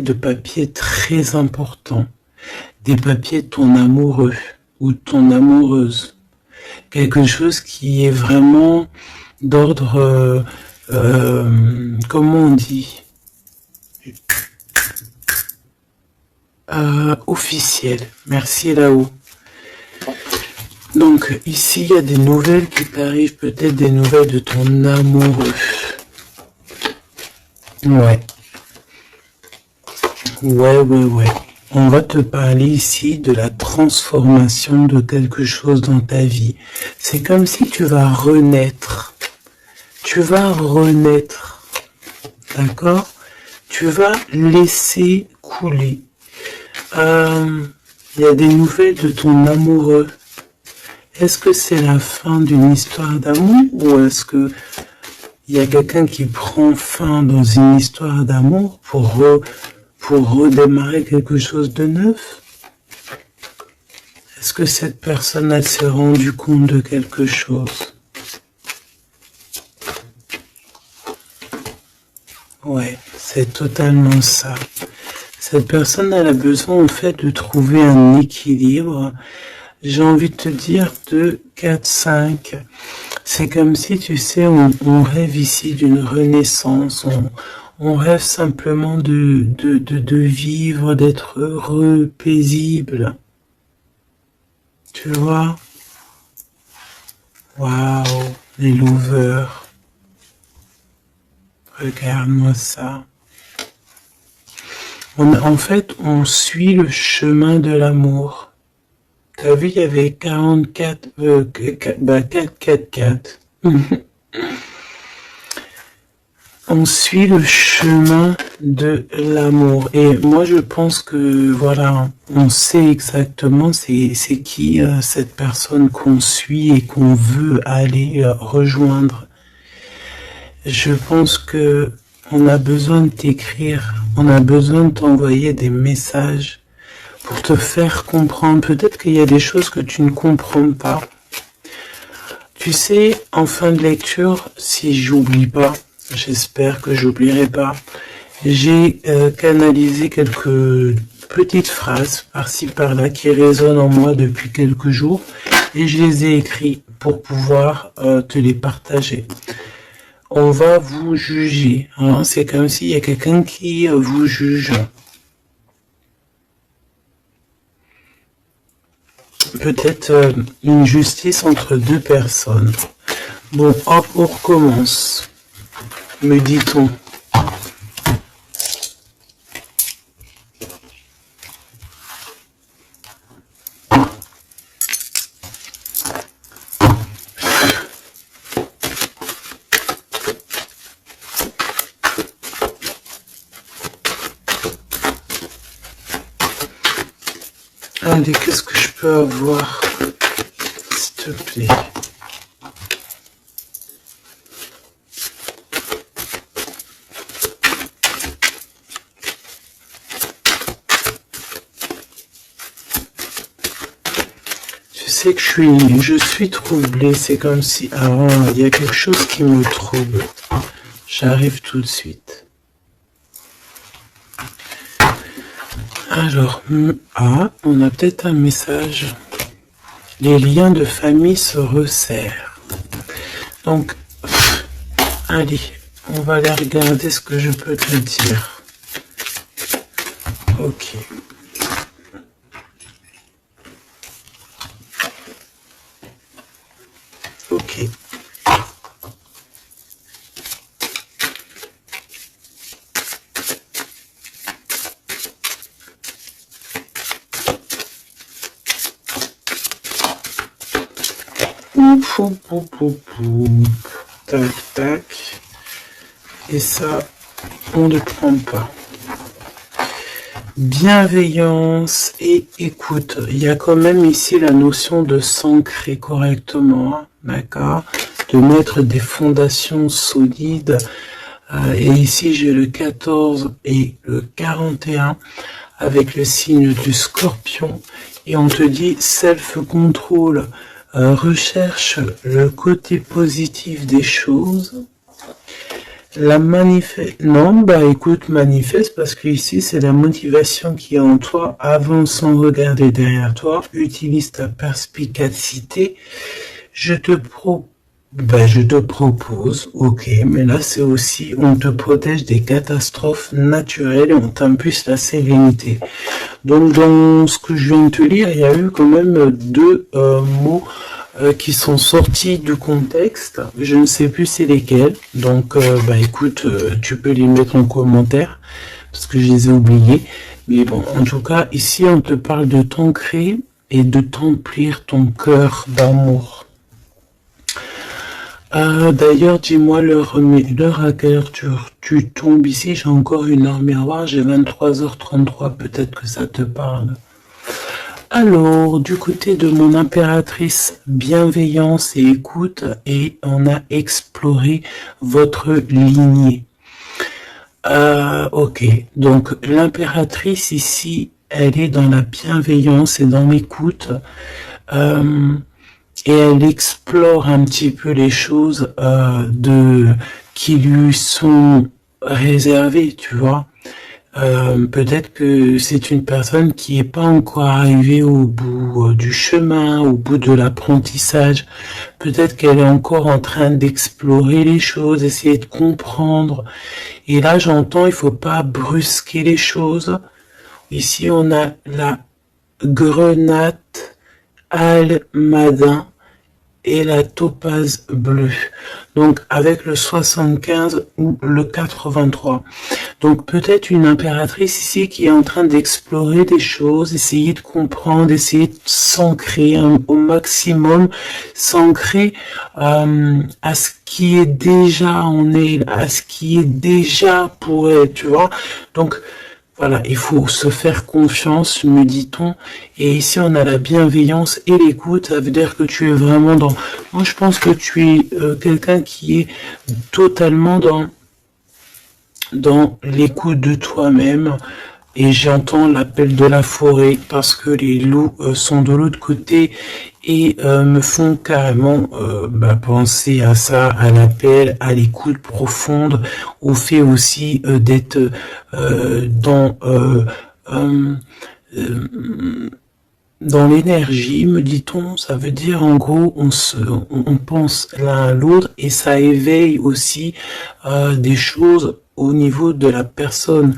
de papiers très importants, des papiers de ton amoureux ou de ton amoureuse, quelque chose qui est vraiment d'ordre, comment on dit, officiel. Merci là-haut. Donc ici il y a des nouvelles qui t'arrivent, peut-être des nouvelles de ton amoureux. Ouais. Ouais. On va te parler ici de la transformation de quelque chose dans ta vie. C'est comme si tu vas renaître. Tu vas renaître. D'accord? Tu vas laisser couler. Il y a des nouvelles de ton amoureux. Est-ce que c'est la fin d'une histoire d'amour ou est-ce que il y a quelqu'un qui prend fin dans une histoire d'amour pour redémarrer quelque chose de neuf? Est-ce que cette personne elle s'est rendue compte de quelque chose? Ouais, c'est totalement ça. Cette personne elle a besoin en fait de trouver un équilibre. J'ai envie de te dire 2, 4, 5. C'est comme si, tu sais, on rêve ici d'une renaissance. On rêve simplement de vivre, d'être heureux, paisible. Tu vois? Waouh, les lovers. Regarde-moi ça. En fait, on suit le chemin de l'amour. T'as vu, il y avait 44, 4. On suit le chemin de l'amour. Et moi, je pense que, voilà, on sait exactement c'est qui cette personne qu'on suit et qu'on veut aller rejoindre. Je pense que on a besoin de t'écrire, on a besoin de t'envoyer des messages pour te faire comprendre. Peut-être qu'il y a des choses que tu ne comprends pas. Tu sais, en fin de lecture, si j'oublie pas, j'espère que j'oublierai pas, j'ai canalisé quelques petites phrases par-ci par-là qui résonnent en moi depuis quelques jours et je les ai écrites pour pouvoir te les partager. On va vous juger, hein. C'est comme s'il y a quelqu'un qui vous juge. Peut-être une justice entre deux personnes. Bon, hop, on recommence. Me dit-on. Allez, qu'est-ce que je peux avoir, s'il te plaît? Tu sais que je suis troublé, c'est comme si avant, il y a quelque chose qui me trouble. J'arrive tout de suite. Alors, on a peut-être un message. Les liens de famille se resserrent. Donc, allez, on va aller regarder ce que je peux te dire. Ok. Ok. Tac, tac. Et ça, on ne prend pas. Bienveillance et écoute. Il y a quand même ici la notion de s'ancrer correctement, hein, d'accord? De mettre des fondations solides. Et ici, j'ai le 14 et le 41 avec le signe du Scorpion. Et on te dit self-control. Recherche le côté positif des choses. La manifeste... Non, bah écoute, manifeste, parce que ici, c'est la motivation qui est en toi. Avance sans regarder derrière toi. Utilise ta perspicacité. Je te propose, ok, mais là c'est aussi, on te protège des catastrophes naturelles et on t'impulse la sérénité. Donc dans ce que je viens de te lire, il y a eu quand même deux mots qui sont sortis du contexte. Je ne sais plus c'est lesquels. Donc bah écoute, tu peux les mettre en commentaire parce que je les ai oubliés. Mais bon, en tout cas, ici on te parle de t'ancrer et de t'emplir ton cœur d'amour. D'ailleurs, dis-moi l'heure à quelle heure tu tombes ici. J'ai encore une heure miroir, j'ai 23h33, peut-être que ça te parle. Alors, du côté de mon impératrice, bienveillance et écoute, et on a exploré votre lignée. Ok, donc l'impératrice ici, elle est dans la bienveillance et dans l'écoute. Et elle explore un petit peu les choses qui lui sont réservées, tu vois. Peut-être que c'est une personne qui n'est pas encore arrivée au bout du chemin, au bout de l'apprentissage. Peut-être qu'elle est encore en train d'explorer les choses, essayer de comprendre. Et là, j'entends, il faut pas brusquer les choses. Ici, on a la grenade almadin et la topaze bleue. Donc avec le 75 ou le 83. Donc peut-être une impératrice ici qui est en train d'explorer des choses, essayer de comprendre, essayer de s'ancrer au maximum, s'ancrer à ce qui est déjà en elle, à ce qui est déjà pour elle, tu vois. Donc voilà, il faut se faire confiance, me dit-on. Et ici, on a la bienveillance et l'écoute. Ça veut dire que tu es vraiment dans... Moi, je pense que tu es quelqu'un qui est totalement dans l'écoute de toi-même. Et j'entends l'appel de la forêt parce que les loups sont de l'autre côté et me font carrément penser à ça, à l'appel, à l'écoute profonde, au fait aussi d'être dans l'énergie, me dit-on. Ça veut dire en gros on pense l'un à l'autre et ça éveille aussi des choses au niveau de la personne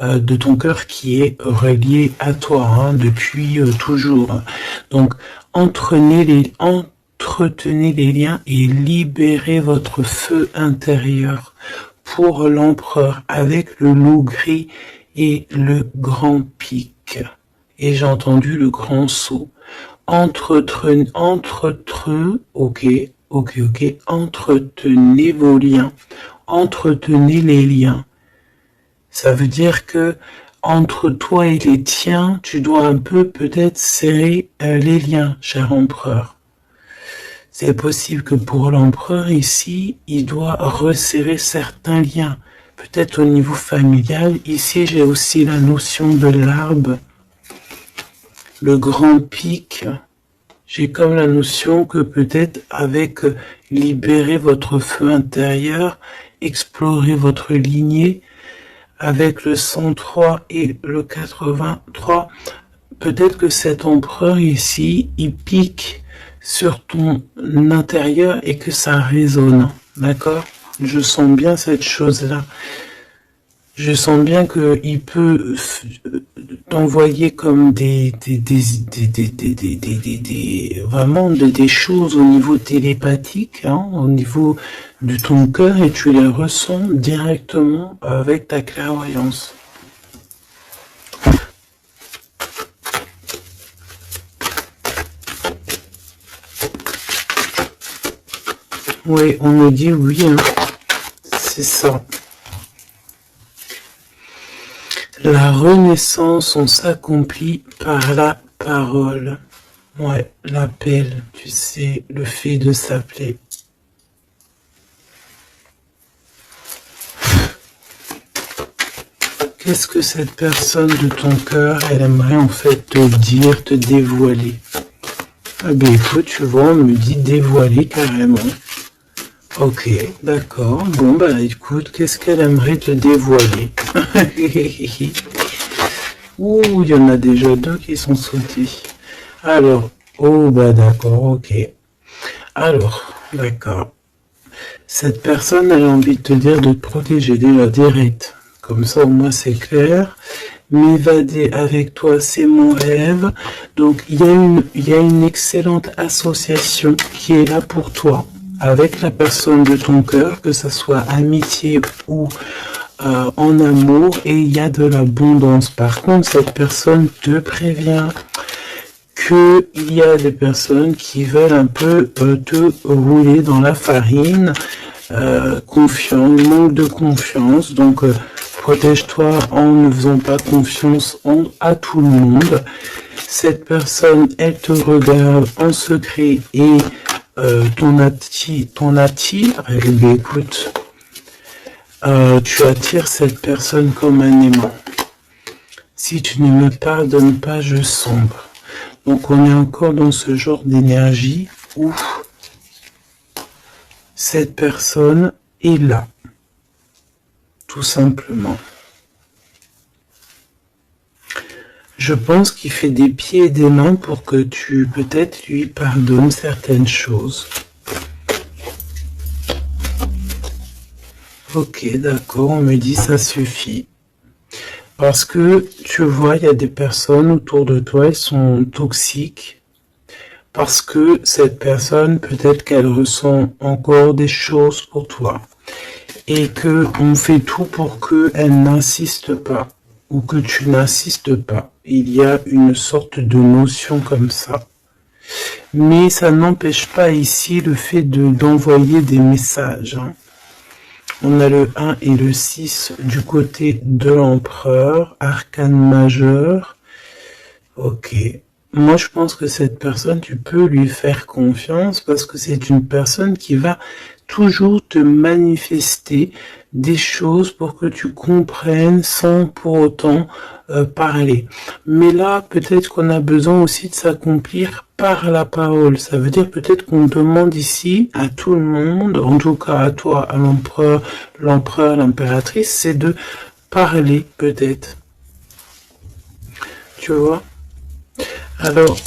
de ton cœur qui est relié à toi depuis toujours. Donc entretenez les liens et libérez votre feu intérieur pour l'empereur avec le loup gris et le grand pic. Et j'ai entendu le grand saut. Entretenez vos liens. Entretenez les liens. Ça veut dire que entre toi et les tiens, tu dois un peu peut-être serrer les liens, cher empereur. C'est possible que pour l'empereur ici, il doit resserrer certains liens. Peut-être au niveau familial. Ici, j'ai aussi la notion de l'arbre. Le grand pic. J'ai comme la notion que peut-être avec libérer votre feu intérieur, explorer votre lignée, avec le 103 et le 83, peut-être que cet empereur ici, il pique sur ton intérieur et que ça résonne, d'accord? Je sens bien cette chose-là. Je sens bien qu'il peut t'envoyer comme vraiment des choses au niveau télépathique, au niveau de ton cœur et tu les ressens directement avec ta clairvoyance. Oui, on me dit oui, c'est ça. La renaissance, on s'accomplit par la parole. Ouais, l'appel, tu sais, le fait de s'appeler. Qu'est-ce que cette personne de ton cœur, elle aimerait en fait te dire, te dévoiler? Ah ben écoute, tu vois, on me dit dévoiler carrément. Ok, d'accord. Bon, bah écoute, qu'est-ce qu'elle aimerait te dévoiler? Ouh, il y en a déjà deux qui sont sautés. Alors, oh, bah d'accord, ok. Alors, d'accord. Cette personne, elle a envie de te dire de te protéger déjà direct. Comme ça, au moins, c'est clair. M'évader avec toi, c'est mon rêve. Donc, il y a une excellente association qui est là pour toi, avec la personne de ton cœur, que ce soit amitié ou en amour, et il y a de l'abondance. Par contre, cette personne te prévient qu'il y a des personnes qui veulent un peu te rouler dans la farine, manque de confiance, donc protège-toi en ne faisant pas confiance à tout le monde. Cette personne, elle te regarde en secret et ton attire, eh bien, écoute, tu attires cette personne comme un aimant. Si tu ne me pardonnes pas, je sombre. Donc on est encore dans ce genre d'énergie où cette personne est là, tout simplement. Je pense qu'il fait des pieds et des mains pour que tu peut-être lui pardonnes certaines choses. Ok, d'accord, on me dit ça suffit. Parce que tu vois, il y a des personnes autour de toi, elles sont toxiques. Parce que cette personne, peut-être qu'elle ressent encore des choses pour toi. Et que on fait tout pour qu'elle n'insiste pas. Ou que tu n'insistes pas. Il y a une sorte de notion comme ça. Mais ça n'empêche pas ici le fait d'envoyer des messages. Hein. On a le 1 et le 6 du côté de l'empereur, arcane majeur. Ok. Moi, je pense que cette personne, tu peux lui faire confiance parce que c'est une personne qui va toujours te manifester des choses pour que tu comprennes sans pour autant parler. Mais là, peut-être qu'on a besoin aussi de s'accomplir par la parole. Ça veut dire peut-être qu'on demande ici à tout le monde, en tout cas à toi, à l'empereur, l'impératrice, c'est de parler peut-être. Tu vois? Alors,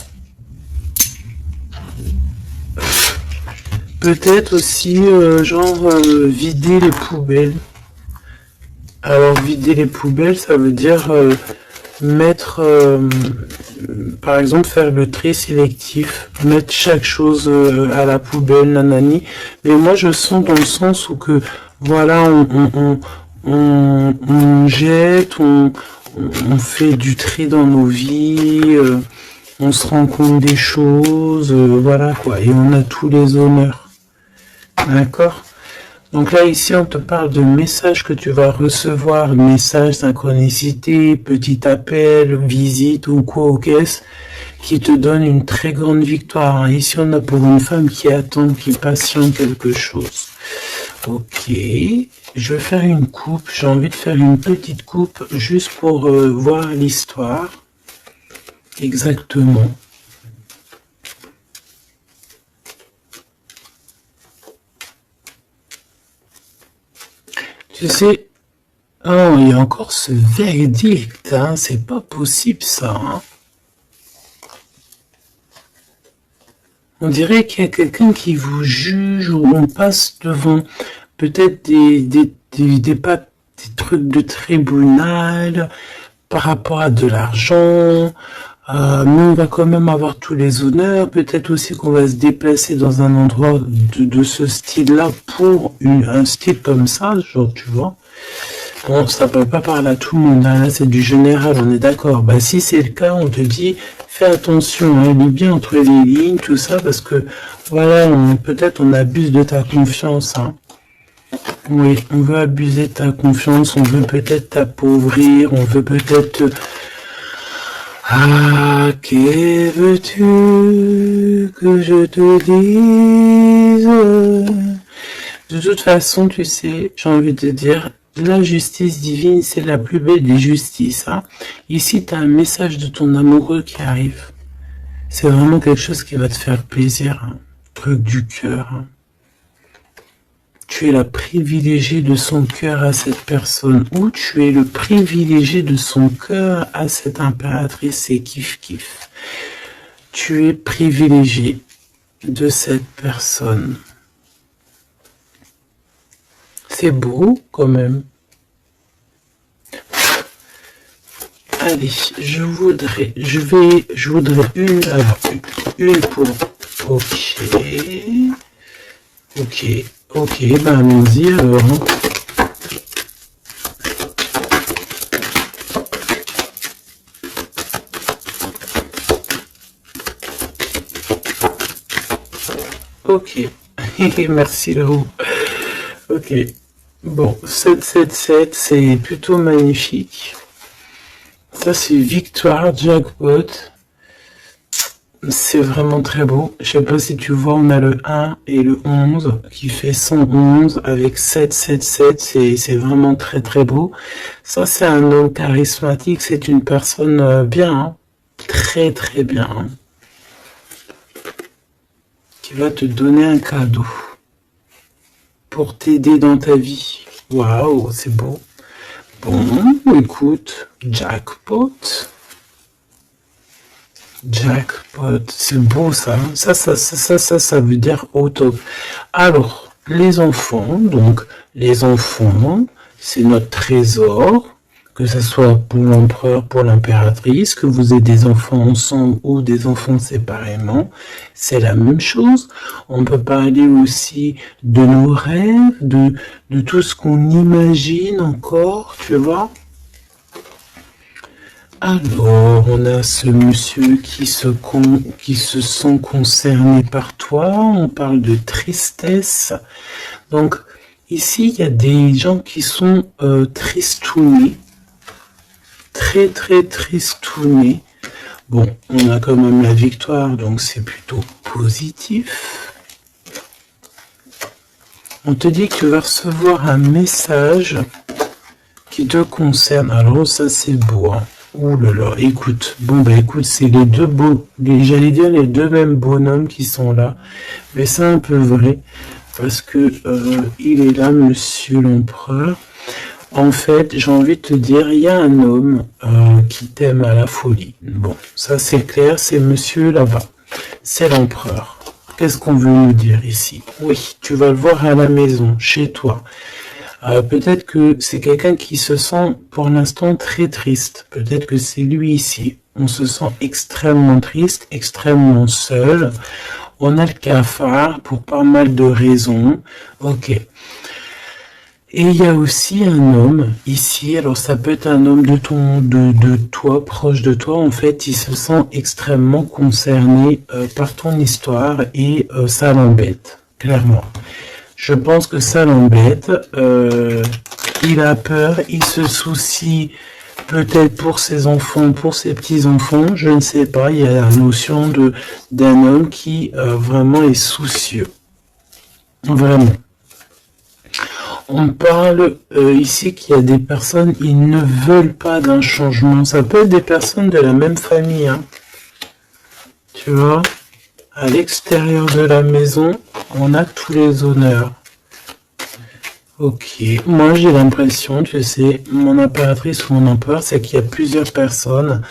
peut-être aussi, vider les poubelles. Alors, vider les poubelles, ça veut dire mettre, par exemple, faire le tri sélectif, mettre chaque chose à la poubelle, nanani. Mais moi, je sens dans le sens où que, voilà, on jette, on fait du tri dans nos vies, on se rend compte des choses, voilà quoi, et on a tous les honneurs. D'accord? Donc là, ici, on te parle de messages que tu vas recevoir, messages, synchronicité, petit appel, visite ou quoi au caisse, qui te donne une très grande victoire. Ici, on a pour une femme qui attend, qui patiente quelque chose. Ok, je vais faire une coupe, j'ai envie de faire une petite coupe juste pour voir l'histoire. Exactement. Tu sais, oh, il y a encore ce verdict, hein, c'est pas possible ça. Hein. On dirait qu'il y a quelqu'un qui vous juge ou on passe devant peut-être des trucs de tribunal par rapport à de l'argent. Mais on va quand même avoir tous les honneurs. Peut-être aussi qu'on va se déplacer dans un endroit de ce style-là pour un style comme ça, genre, tu vois. Bon, ça peut pas parler à tout le monde. Hein. Là, c'est du général, on est d'accord. Bah, si c'est le cas, on te dit, fais attention, hein, lis bien entre les lignes, tout ça, parce que, voilà, peut-être on abuse de ta confiance. Hein. Oui, on veut abuser de ta confiance, on veut peut-être t'appauvrir, on veut peut-être... Ah, que veux-tu que je te dise? De toute façon, tu sais, j'ai envie de te dire, la justice divine, c'est la plus belle des justices. Hein. Ici, tu as un message de ton amoureux qui arrive. C'est vraiment quelque chose qui va te faire plaisir. Hein. Truc du cœur. Hein. tu es la privilégiée de son cœur à cette personne, ou tu es le privilégié de son cœur à cette impératrice, c'est kiff-kiff. Tu es privilégié de cette personne. C'est beau quand même. Allez, je voudrais une pour, ok, ben allons-y alors. Ok, merci Lou. Ok, bon, 777, c'est plutôt magnifique. Ça, c'est victoire, jackpot. C'est vraiment très beau. Je sais pas si tu vois, on a le 1 et le 11 qui fait 111 avec 777. C'est vraiment très très beau. Ça, c'est un homme charismatique. C'est une personne bien. Hein. Très très bien. Hein. Qui va te donner un cadeau. Pour t'aider dans ta vie. Waouh, c'est beau. Bon, écoute, jackpot. Jackpot, c'est beau ça. Ça veut dire au top. Alors, les enfants, c'est notre trésor, que ce soit pour l'empereur, pour l'impératrice, que vous ayez des enfants ensemble ou des enfants séparément, c'est la même chose. On peut parler aussi de nos rêves, de tout ce qu'on imagine encore, tu vois. Alors, on a ce monsieur qui se sent concerné par toi. On parle de tristesse. Donc, ici, il y a des gens qui sont tristounés. Très, très tristounés. Bon, on a quand même la victoire, donc c'est plutôt positif. On te dit que tu vas recevoir un message qui te concerne. Alors, ça, c'est beau, hein. Ouh là là, écoute, écoute, c'est les deux j'allais dire les deux mêmes bonhommes qui sont là, mais c'est un peu vrai, parce que il est là, monsieur l'empereur. En fait, j'ai envie de te dire, il y a un homme qui t'aime à la folie. Bon, ça c'est clair, c'est monsieur là-bas, c'est l'empereur. Qu'est-ce qu'on veut nous dire ici? Oui, tu vas le voir à la maison, chez toi. Peut-être que c'est quelqu'un qui se sent pour l'instant très triste. Peut-être que c'est lui ici. On se sent extrêmement triste, extrêmement seul. On a le cafard pour pas mal de raisons. Ok. Et il y a aussi un homme ici. Alors ça peut être un homme de toi, proche de toi. En fait, il se sent extrêmement concerné par ton histoire et ça l'embête, clairement. Je pense que ça l'embête, il a peur, il se soucie peut-être pour ses enfants, pour ses petits-enfants, je ne sais pas, il y a la notion d'un homme qui vraiment est soucieux. Vraiment. On parle ici qu'il y a des personnes, ils ne veulent pas d'un changement. Ça peut être des personnes de la même famille, hein. Tu vois ? À l'extérieur de la maison, on a tous les honneurs. Ok, moi j'ai l'impression, tu sais, mon impératrice ou mon empereur, c'est qu'il y a plusieurs personnes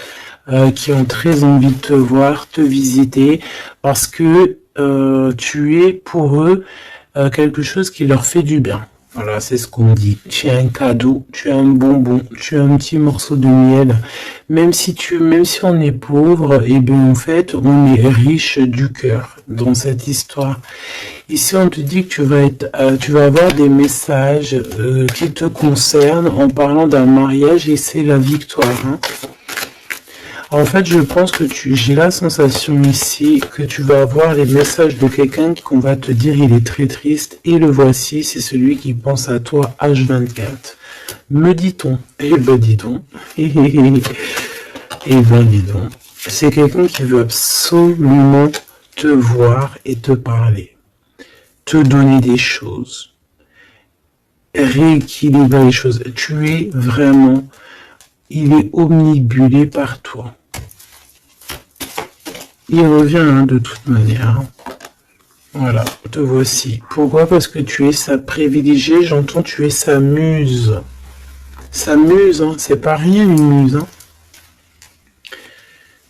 qui ont très envie de te voir, te visiter, parce que tu es pour eux quelque chose qui leur fait du bien. Voilà, c'est ce qu'on dit. Tu as un cadeau, tu as un bonbon, tu as un petit morceau de miel. Même si on est pauvre, et bien en fait, on est riche du cœur dans cette histoire. Ici, on te dit que tu vas avoir des messages qui te concernent en parlant d'un mariage et c'est la victoire. Hein. En fait, je pense que j'ai la sensation ici que tu vas avoir les messages de quelqu'un qu'on va te dire il est très triste et le voici, c'est celui qui pense à toi H24. Me dit-on, eh ben dis donc, eh ben dis donc, c'est quelqu'un qui veut absolument te voir et te parler, te donner des choses, rééquilibrer les choses. Tu es vraiment, il est omnibulé par toi. Il revient hein, de toute manière. Voilà, te voici. Pourquoi? Parce que tu es sa privilégiée, j'entends tu es sa muse. Sa muse, hein, c'est pas rien une muse. Hein.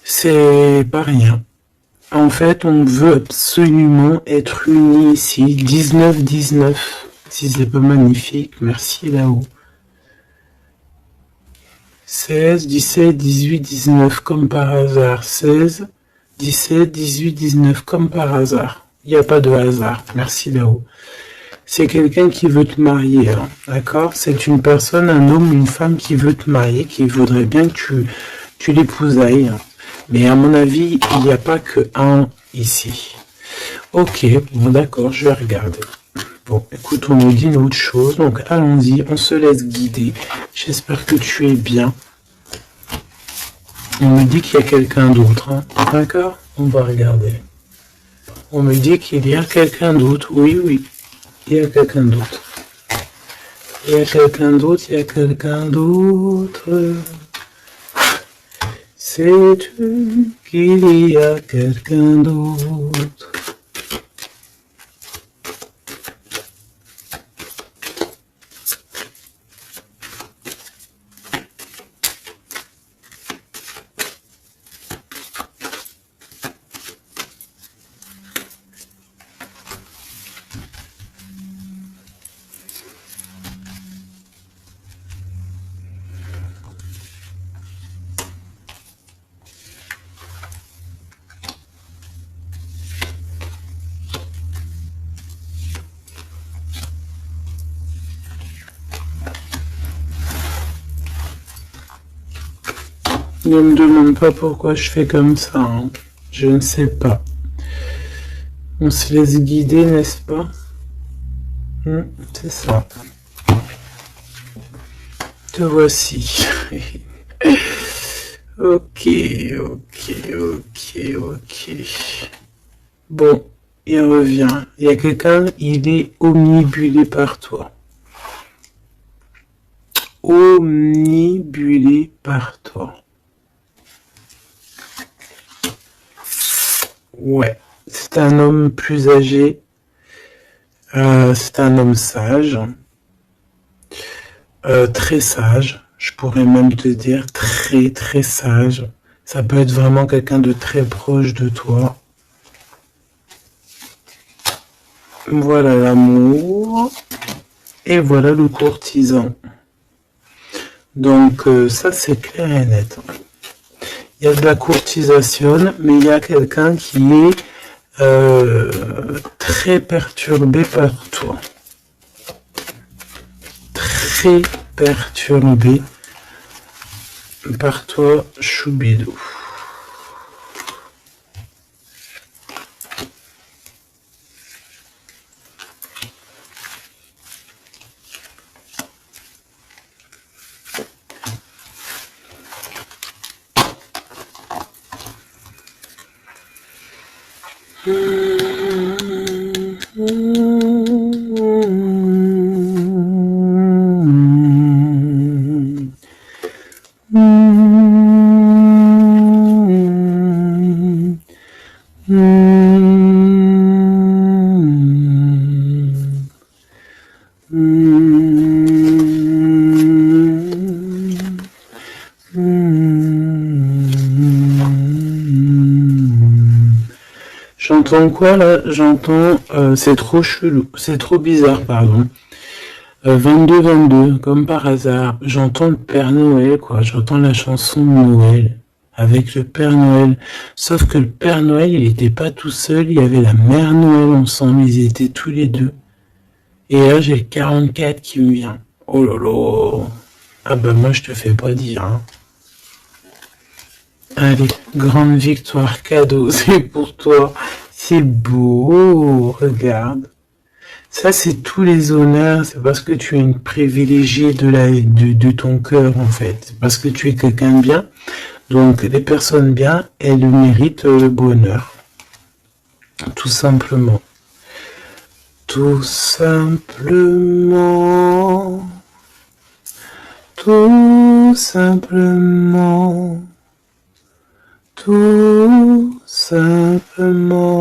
C'est pas rien. En fait, on veut absolument être unis ici. 19-19. Si c'est pas magnifique, merci là-haut. 16, 17, 18, 19, comme par hasard. 16, 17, 18, 19, comme par hasard. Il n'y a pas de hasard. Merci là-haut. C'est quelqu'un qui veut te marier, hein, d'accord? C'est une personne, un homme, une femme qui veut te marier, qui voudrait bien que tu l'épousailles. Hein. Mais à mon avis, il n'y a pas que un ici. Ok, bon d'accord, je vais regarder. Bon, écoute, on nous dit une autre chose, donc allons-y, on se laisse guider. J'espère que tu es bien. On me dit qu'il y a quelqu'un d'autre, hein, d'accord? On va regarder. On me dit qu'il y a quelqu'un d'autre, oui, oui. Il y a quelqu'un d'autre. Il y a quelqu'un d'autre, il y a quelqu'un d'autre. Sais-tu qu'il y a quelqu'un d'autre? Ne me demande pas pourquoi je fais comme ça. Hein. Je ne sais pas. On se laisse guider, n'est-ce pas? C'est ça. Te voici. Ok. Bon, il revient. Il y a quelqu'un, il est omnibulé par toi. Omnibulé par toi. Ouais, c'est un homme plus âgé. C'est un homme sage. Très sage. Je pourrais même te dire très très sage. Ça peut être vraiment quelqu'un de très proche de toi. Voilà l'amour. Et voilà le courtisan. Donc ça c'est clair et net. Il y a de la courtisation, mais il y a quelqu'un qui est très perturbé par toi. Très perturbé par toi, Choubidou. J'entends quoi là? J'entends c'est trop chelou, c'est trop bizarre, pardon. 22-22, comme par hasard, j'entends le Père Noël, quoi. J'entends la chanson de Noël avec le Père Noël. Sauf que le Père Noël, il n'était pas tout seul, il y avait la Mère Noël ensemble, ils étaient tous les deux. Et là, j'ai le 44 qui me vient. Oh là là. Ah bah moi, je te fais pas dire, hein. Allez, grande victoire, cadeau, c'est pour toi. C'est beau, regarde. Ça, c'est tous les honneurs, c'est parce que tu es une privilégiée de ton cœur, en fait. C'est parce que tu es quelqu'un de bien. Donc, les personnes bien, elles méritent le bonheur. Tout simplement. Tout simplement. Tout simplement. Tout simplement.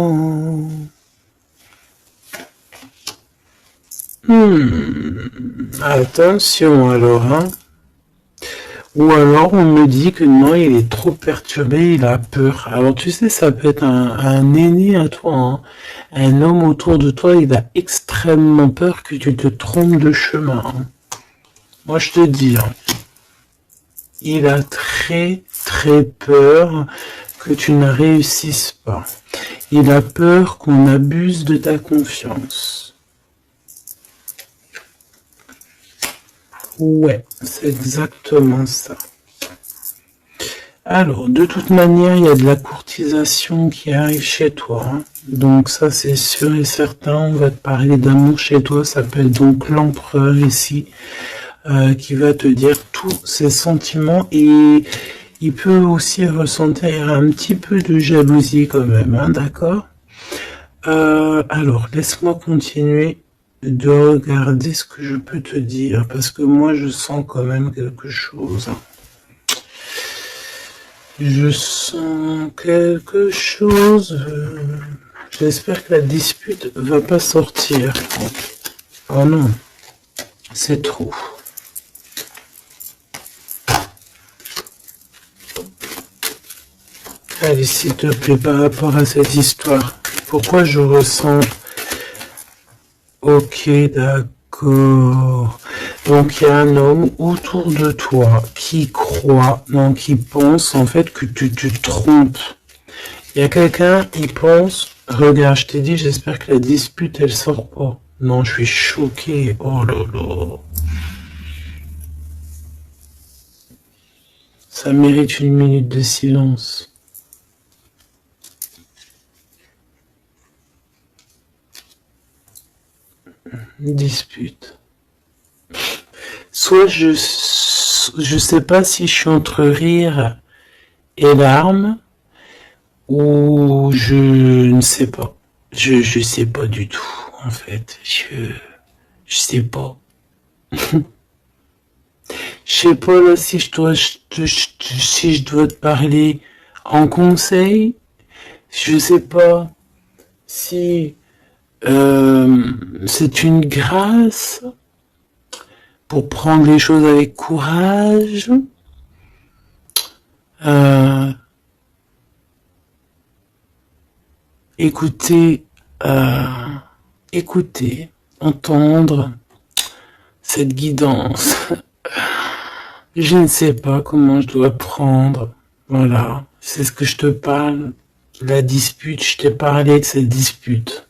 Attention alors, hein. Ou alors on me dit que non, il est trop perturbé, il a peur. Alors tu sais, ça peut être un aîné à toi, hein. Un homme autour de toi, il a extrêmement peur que tu te trompes de chemin, hein. Moi je te dis, hein, il a très très peur que tu ne réussisses pas. Il a peur qu'on abuse de ta confiance. Ouais, c'est exactement ça. Alors, de toute manière, il y a de la courtisation qui arrive chez toi, hein. Donc ça, c'est sûr et certain. On va te parler d'amour chez toi. Ça s'appelle donc l'empereur ici, qui va te dire tous ses sentiments. Et il peut aussi ressentir un petit peu de jalousie quand même, hein, d'accord? Alors, laisse-moi continuer de regarder ce que je peux te dire, parce que moi, je sens quand même quelque chose. Je sens quelque chose. J'espère que la dispute va pas sortir. Oh non, c'est trop. Allez, s'il te plaît, par rapport à cette histoire, pourquoi je ressens... Ok, d'accord. Donc, il y a un homme autour de toi qui croit, non, qui pense en fait que tu te trompes. Il y a quelqu'un, il pense, regarde, je t'ai dit, j'espère que la dispute, elle sort pas. Non, je suis choqué. Oh là là. Ça mérite une minute de silence. Dispute. Soit je sais pas si je suis entre rire et larmes, ou je ne sais pas. Je sais pas du tout, en fait. Je sais pas. Je sais pas là si si je dois te parler en conseil. Je sais pas si c'est une grâce pour prendre les choses avec courage. Écouter, écouter, entendre cette guidance. Je ne sais pas comment je dois prendre. Voilà, c'est ce que je te parle. La dispute, je t'ai parlé de cette dispute.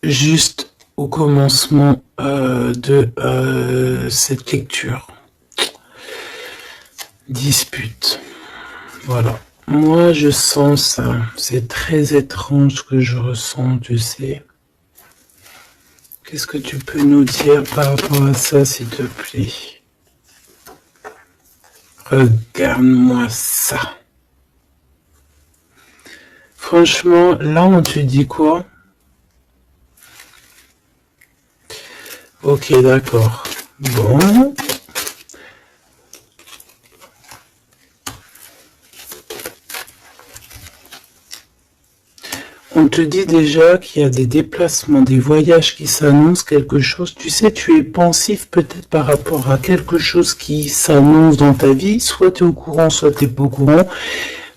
Juste au commencement de cette lecture. Dispute. Voilà. Moi, je sens ça. C'est très étrange ce que je ressens, tu sais. Qu'est-ce que tu peux nous dire par rapport à ça, s'il te plaît? Regarde-moi ça. Franchement, là, on te dit quoi? Ok, d'accord. Bon. On te dit déjà qu'il y a des déplacements, des voyages qui s'annoncent, quelque chose. Tu sais, tu es pensif peut-être par rapport à quelque chose qui s'annonce dans ta vie. Soit tu es au courant, soit tu n'es pas au courant.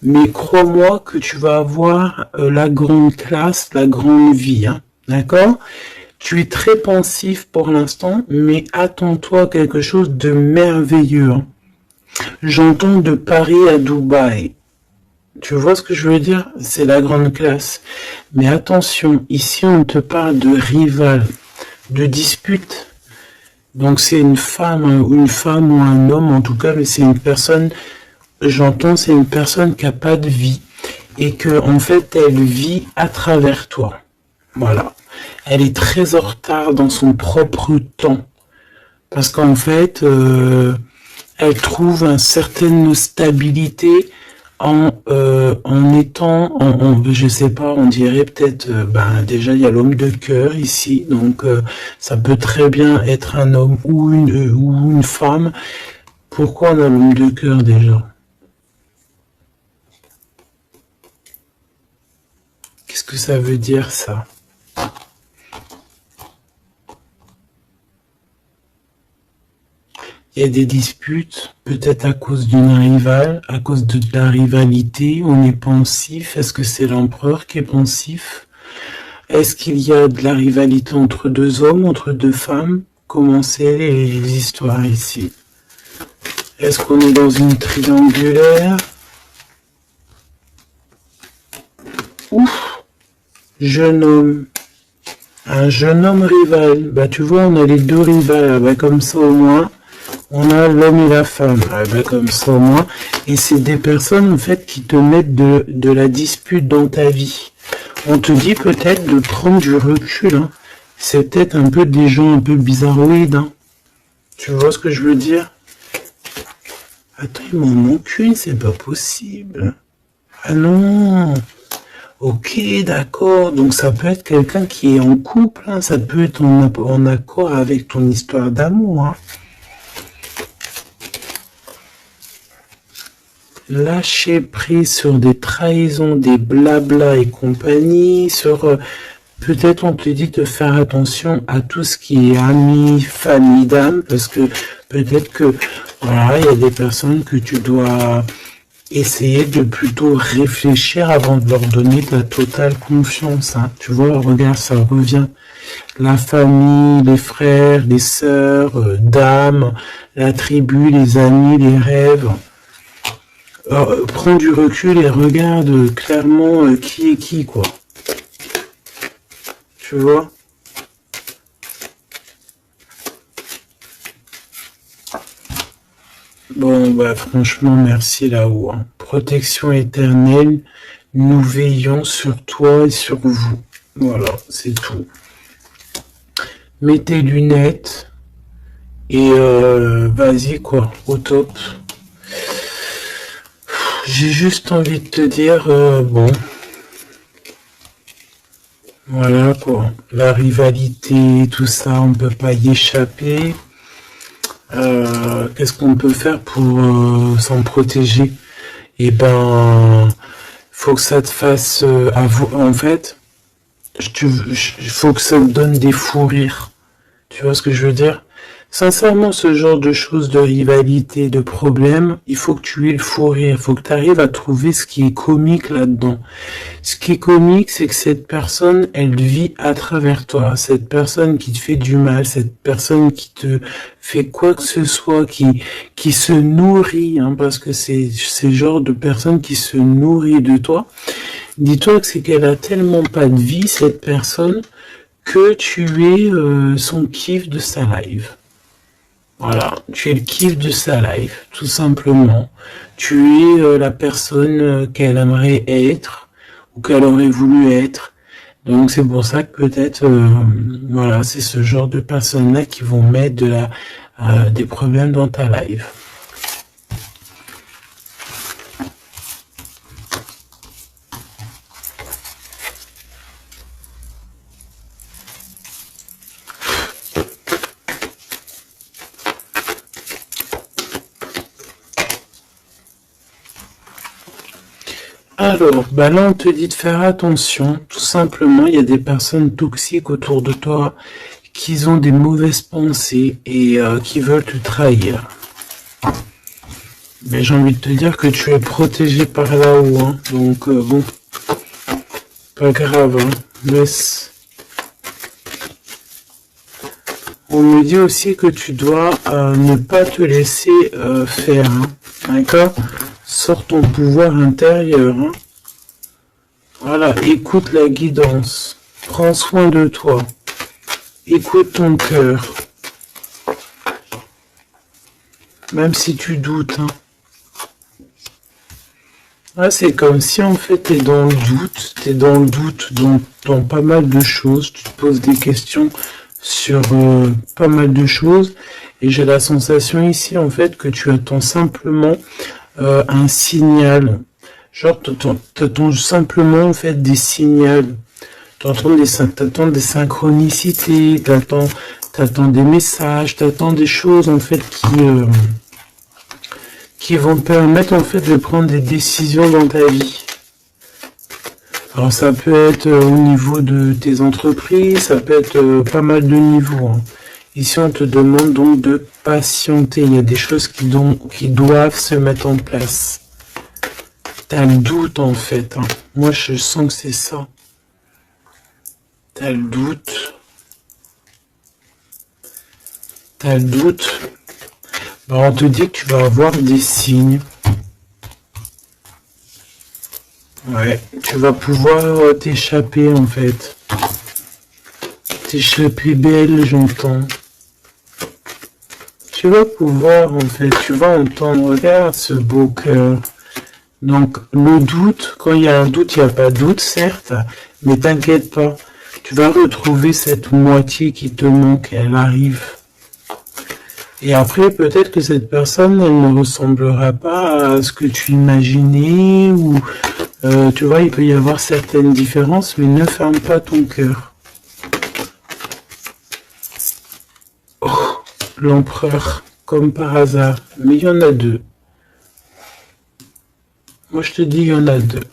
Mais crois-moi que tu vas avoir la grande classe, la grande vie. Hein. D'accord? Tu es très pensif pour l'instant, mais attends-toi à quelque chose de merveilleux. Hein. J'entends de Paris à Dubaï. Tu vois ce que je veux dire? C'est la grande classe. Mais attention, ici on te parle de rival, de dispute. Donc c'est une femme ou un homme en tout cas, mais c'est une personne, j'entends, c'est une personne qui n'a pas de vie. Et que en fait elle vit à travers toi. Voilà. Elle est très en retard dans son propre temps. Parce qu'en fait, elle trouve une certaine stabilité en étant, je sais pas, on dirait peut-être, déjà il y a l'homme de cœur ici, donc ça peut très bien être un homme ou une femme. Pourquoi on a l'homme de cœur déjà? Qu'est-ce que ça veut dire ça? Il y a des disputes, peut-être à cause d'une rivale, à cause de la rivalité, on est pensif. Est-ce que c'est l'empereur qui est pensif? Est-ce qu'il y a de la rivalité entre deux hommes, entre deux femmes? Comment c'est les histoires ici? Est-ce qu'on est dans une triangulaire? Ouf! Jeune homme. Un jeune homme rival. Bah tu vois, on a les deux rivales. Bah comme ça au moins, on a l'homme et la femme. Bah comme ça au moins. Et c'est des personnes en fait qui te mettent de la dispute dans ta vie. On te dit peut-être de prendre du recul. Hein. C'est peut-être un peu des gens un peu bizarroïdes. Hein. Tu vois ce que je veux dire? Attends, il m'en manque une, c'est pas possible. Ah non. Ok, d'accord. Donc ça peut être quelqu'un qui est en couple. Hein. Ça peut être en accord avec ton histoire d'amour. Hein. Lâcher prise sur des trahisons, des blabla et compagnie. Sur peut-être on te dit de faire attention à tout ce qui est amis, famille d'âme, parce que peut-être que voilà, il y a des personnes que tu dois essayer de plutôt réfléchir avant de leur donner de la totale confiance. Hein. Tu vois, regarde, ça revient. La famille, les frères, les sœurs, dames, la tribu, les amis, les rêves. Prends du recul et regarde clairement qui est qui, quoi. Tu vois? Bon, bah franchement, merci là-haut. Hein. Protection éternelle, nous veillons sur toi et sur vous. Voilà, c'est tout. Mets tes lunettes et vas-y quoi, au top. J'ai juste envie de te dire, bon, voilà quoi, la rivalité, tout ça, on peut pas y échapper. Qu'est-ce qu'on peut faire pour s'en protéger? Eh ben, faut que ça te fasse, en fait, faut que ça te donne des fous rires. Tu vois ce que je veux dire? Sincèrement, ce genre de choses, de rivalité, de problèmes, il faut que tu aies le fou rire. Il faut que tu arrives à trouver ce qui est comique là-dedans. Ce qui est comique, c'est que cette personne, elle vit à travers toi. Cette personne qui te fait du mal, cette personne qui te fait quoi que ce soit, qui se nourrit, hein, parce que c'est le genre de personne qui se nourrit de toi. Dis-toi que c'est qu'elle a tellement pas de vie, cette personne, que tu es son kiff de sa live. Voilà, tu es le kiff de sa life, tout simplement. Tu es la personne qu'elle aimerait être ou qu'elle aurait voulu être. Donc c'est pour ça que peut-être, voilà, c'est ce genre de personnes-là qui vont mettre des problèmes dans ta life. Alors, bah là, on te dit de faire attention. Tout simplement, il y a des personnes toxiques autour de toi qui ont des mauvaises pensées et qui veulent te trahir. Mais j'ai envie de te dire que tu es protégé par là-haut. Hein. Donc, bon, pas grave. Hein. Laisse. On me dit aussi que tu dois ne pas te laisser faire. Hein. D'accord? Sors ton pouvoir intérieur. Hein. Voilà, écoute la guidance. Prends soin de toi. Écoute ton cœur. Même si tu doutes. Hein. Ah, c'est comme si en fait t'es dans le doute. T'es dans le doute dans pas mal de choses. Tu te poses des questions sur pas mal de choses. Et j'ai la sensation ici en fait que tu attends simplement un signal. Genre, t'attends simplement en fait des signaux. T'attends des synchronicités, t'attends des messages, t'attends des choses en fait qui vont te permettre en fait de prendre des décisions dans ta vie. Alors ça peut être au niveau de tes entreprises, ça peut être pas mal de niveaux. Hein. Ici, on te demande donc de patienter. Il y a des choses qui doivent se mettre en place. T'as le doute, en fait. Hein. Moi, je sens que c'est ça. T'as le doute. T'as le doute. Ben, on te dit que tu vas avoir des signes. Ouais, tu vas pouvoir t'échapper, en fait. T'échapper belle, j'entends. Tu vas pouvoir, en fait, tu vas entendre, regarde ce beau cœur. Donc, le doute, quand il y a un doute, il n'y a pas de doute, certes, mais t'inquiète pas. Tu vas retrouver cette moitié qui te manque, elle arrive. Et après, peut-être que cette personne, elle ne ressemblera pas à ce que tu imaginais, ou, tu vois, il peut y avoir certaines différences, mais ne ferme pas ton cœur. Oh, l'empereur, comme par hasard, mais il y en a deux. Moi, je te dis, il y en a deux.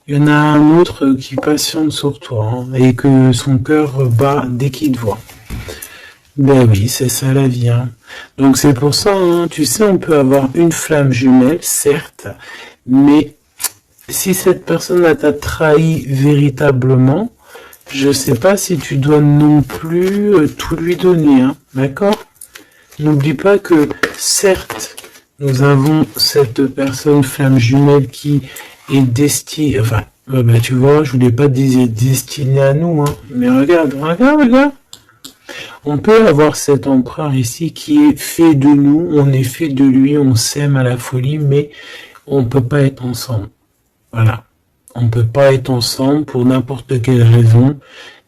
Il y en a un autre qui patiente sur toi, hein, et que son cœur bat dès qu'il te voit. Ben oui, c'est ça la vie. Hein. Donc c'est pour ça, hein, tu sais, on peut avoir une flamme jumelle, certes, mais si cette personne t'a trahi véritablement, je sais pas si tu dois non plus tout lui donner, hein, d'accord? N'oublie pas que, certes, nous avons cette personne flamme jumelle qui est destinée, enfin, ben, tu vois, je voulais pas dire destinée à nous, hein, mais regarde. On peut avoir cet empereur ici qui est fait de nous, on est fait de lui, on s'aime à la folie, mais on peut pas être ensemble. Voilà. On peut pas être ensemble pour n'importe quelle raison.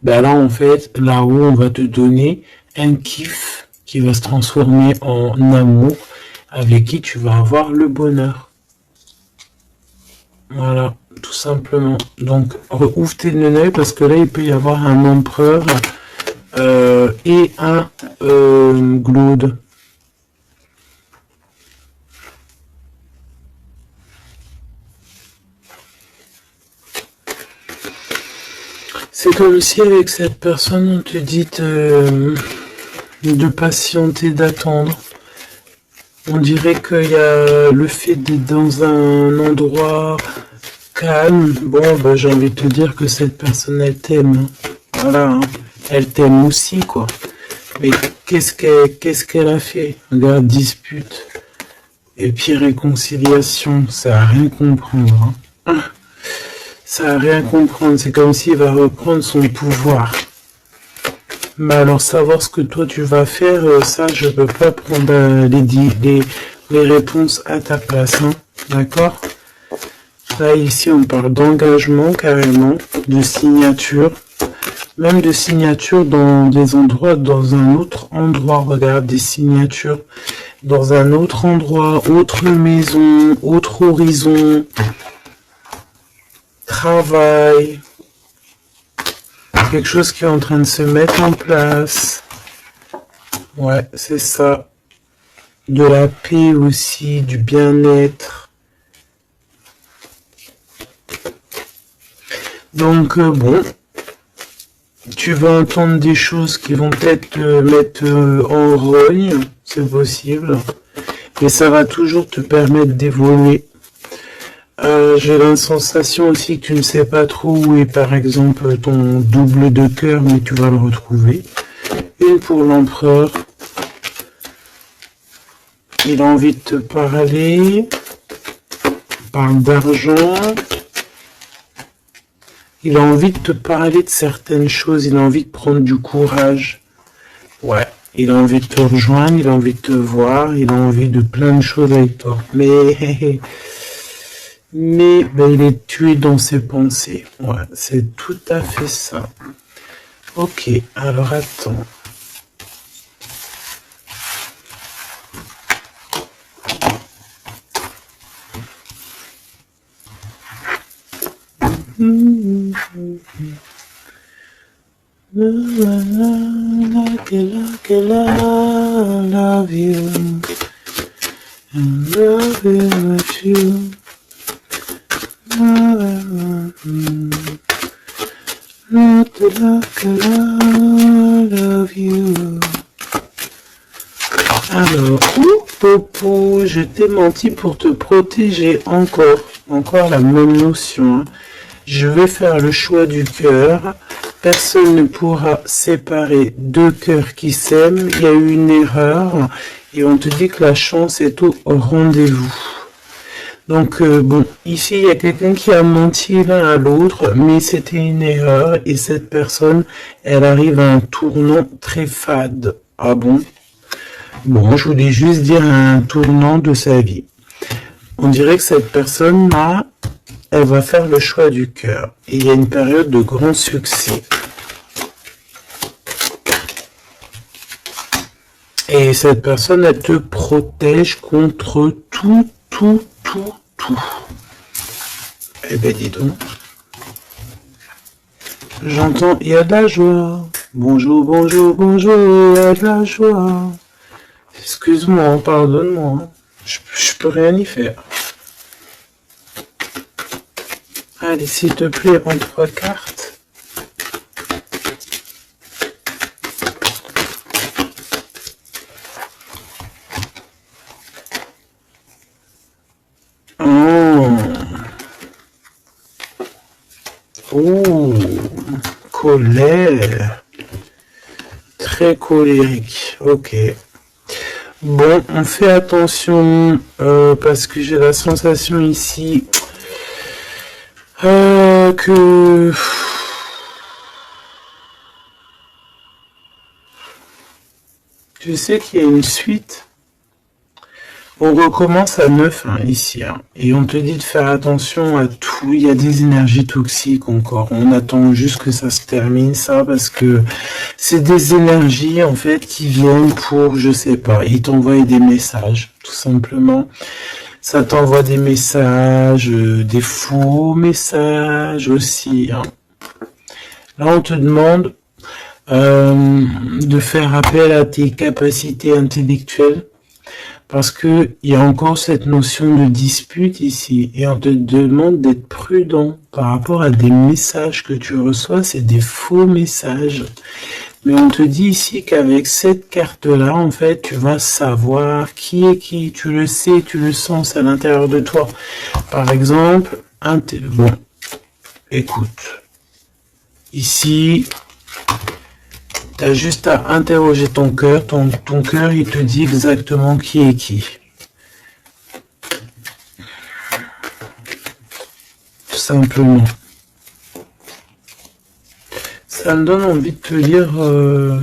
Ben là, en fait, là-haut, on va te donner un kiff qui va se transformer en amour avec qui tu vas avoir le bonheur. Voilà, tout simplement. Donc, ouvre tes œils parce que là, il peut y avoir un empereur et un Glaude. C'est comme si avec cette personne, on te dit de patienter, d'attendre. On dirait qu'il y a le fait d'être dans un endroit calme. Bon, ben, j'ai envie de te dire que cette personne, elle t'aime. Voilà, hein. Elle t'aime aussi, quoi. Mais qu'est-ce qu'elle a fait? Regarde, dispute. Et puis réconciliation, ça a rien comprendre. Hein. Ça a rien comprendre. C'est comme s'il va reprendre son pouvoir. Mais alors savoir ce que toi tu vas faire, ça je peux pas prendre les réponses à ta place. Hein. D'accord? Là ici on parle d'engagement carrément, de signature. Même de signatures dans des endroits, dans un autre endroit. Regarde, des signatures dans un autre endroit, autre maison, autre horizon, travail, quelque chose qui est en train de se mettre en place. Ouais, c'est ça. De la paix aussi, du bien-être. Donc, bon. Tu vas entendre des choses qui vont peut-être te mettre en rogne, c'est possible, mais ça va toujours te permettre d'évoluer. J'ai la sensation aussi que tu ne sais pas trop où est par exemple ton double de cœur, mais tu vas le retrouver. Une pour l'empereur. Il a envie de te parler. Il parle d'argent. Il a envie de te parler de certaines choses, il a envie de prendre du courage. Ouais, il a envie de te rejoindre, il a envie de te voir, il a envie de plein de choses avec toi. Mais ben, il est tué dans ses pensées. Ouais, c'est tout à fait ça. Ok, alors attends. Love you. And love you. Love you. Alors, Popo, je t'ai menti pour te protéger encore la même notion. Hein. Je vais faire le choix du cœur. Personne ne pourra séparer deux cœurs qui s'aiment. Il y a eu une erreur et on te dit que la chance est au rendez-vous. Donc, bon, ici, il y a quelqu'un qui a menti l'un à l'autre, mais c'était une erreur et cette personne, elle arrive à un tournant très fade. Ah bon? Bon, je voulais juste dire un tournant de sa vie. On dirait que cette personne-là, elle va faire le choix du cœur. Et il y a une période de grand succès. Et cette personne, elle te protège contre tout. Eh ben, dis donc. J'entends, il y a de la joie. Bonjour, il y a de la joie. Excuse-moi, pardonne-moi. Je peux rien y faire. Allez, s'il te plaît, en 3 cartes. Oh, colère. Très colérique. Ok. Bon, on fait attention parce que j'ai la sensation ici que je sais qu'il y a une suite. On recommence à 9 hein, ici, hein, et on te dit de faire attention à tout. Il y a des énergies toxiques encore. On attend juste que ça se termine, ça, parce que c'est des énergies en fait qui viennent pour, je sais pas, ils t'envoient des messages, tout simplement. Ça t'envoie des messages, des faux messages aussi. Hein. Là, on te demande de faire appel à tes capacités intellectuelles. Parce que il y a encore cette notion de dispute ici. Et on te demande d'être prudent par rapport à des messages que tu reçois. C'est des faux messages. Mais on te dit ici qu'avec cette carte-là, en fait, tu vas savoir qui est qui. Tu le sais, tu le sens à l'intérieur de toi. Par exemple, bon, écoute. Ici, t'as juste à interroger ton cœur. Ton cœur, il te dit exactement qui est qui. Tout simplement. Ça me donne envie de te lire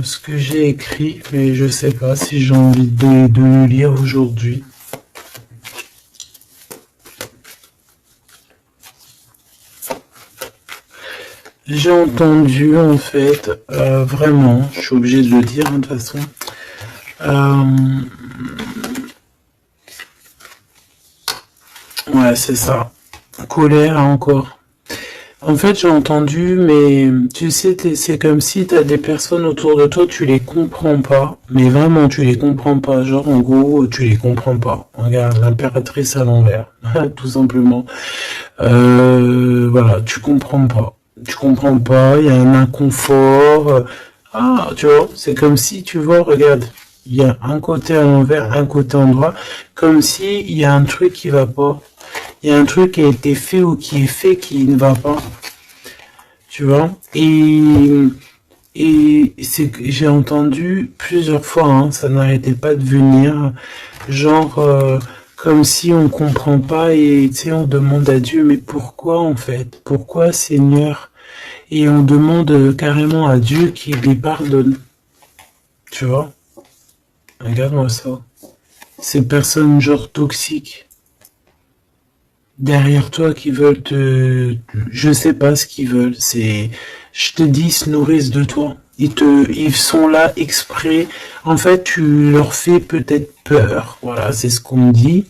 ce que j'ai écrit, mais je sais pas si j'ai envie de le lire aujourd'hui. J'ai entendu, en fait, vraiment, je suis obligé de le dire, hein, de toute façon, ouais, c'est ça, colère encore. En fait, j'ai entendu, mais tu sais, c'est comme si tu as des personnes autour de toi, tu les comprends pas, mais vraiment, tu les comprends pas, genre, en gros, tu les comprends pas. Regarde, l'impératrice à l'envers, tout simplement. Voilà, tu comprends pas. Tu comprends pas, il y a un inconfort. Ah, tu vois, c'est comme si, tu vois, regarde, il y a un côté à l'envers, un côté en droit, comme si il y a un truc qui va pas. Il y a un truc qui a été fait ou qui est fait qui ne va pas. Tu vois, et c'est que j'ai entendu plusieurs fois, hein, ça n'arrêtait pas de venir, genre comme si on comprend pas et tu sais on demande à Dieu mais pourquoi en fait, pourquoi Seigneur, et on demande carrément à Dieu qu'il les pardonne, tu vois, regarde-moi ça, ces personnes genre toxiques derrière toi qui veulent je sais pas ce qu'ils veulent, je te dis, ils se nourrissent de toi. Ils sont là exprès. En fait, tu leur fais peut-être peur. Voilà, c'est ce qu'on me dit.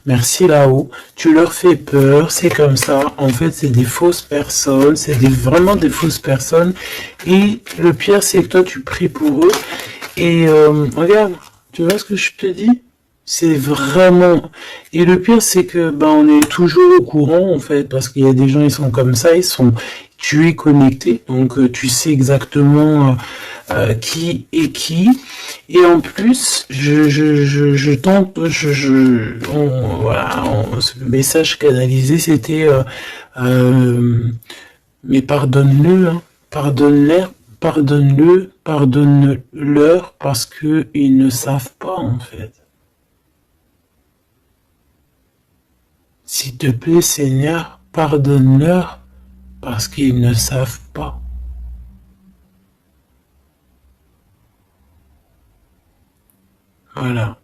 Merci là-haut. Tu leur fais peur, c'est comme ça. En fait, c'est des fausses personnes. C'est vraiment des fausses personnes. Et le pire, c'est que toi, tu pries pour eux. Et regarde, tu vois ce que je te dis ? C'est vraiment... Et le pire, c'est que on est toujours au courant, en fait, parce qu'il y a des gens, ils sont comme ça, tu es connecté, donc tu sais exactement qui est qui. Et en plus, je tente, voilà, le message canalisé, c'était, mais pardonne-le, hein, pardonne-leur, parce que ils ne savent pas, en fait. S'il te plaît, Seigneur, pardonne-leur, parce qu'ils ne savent pas. Voilà.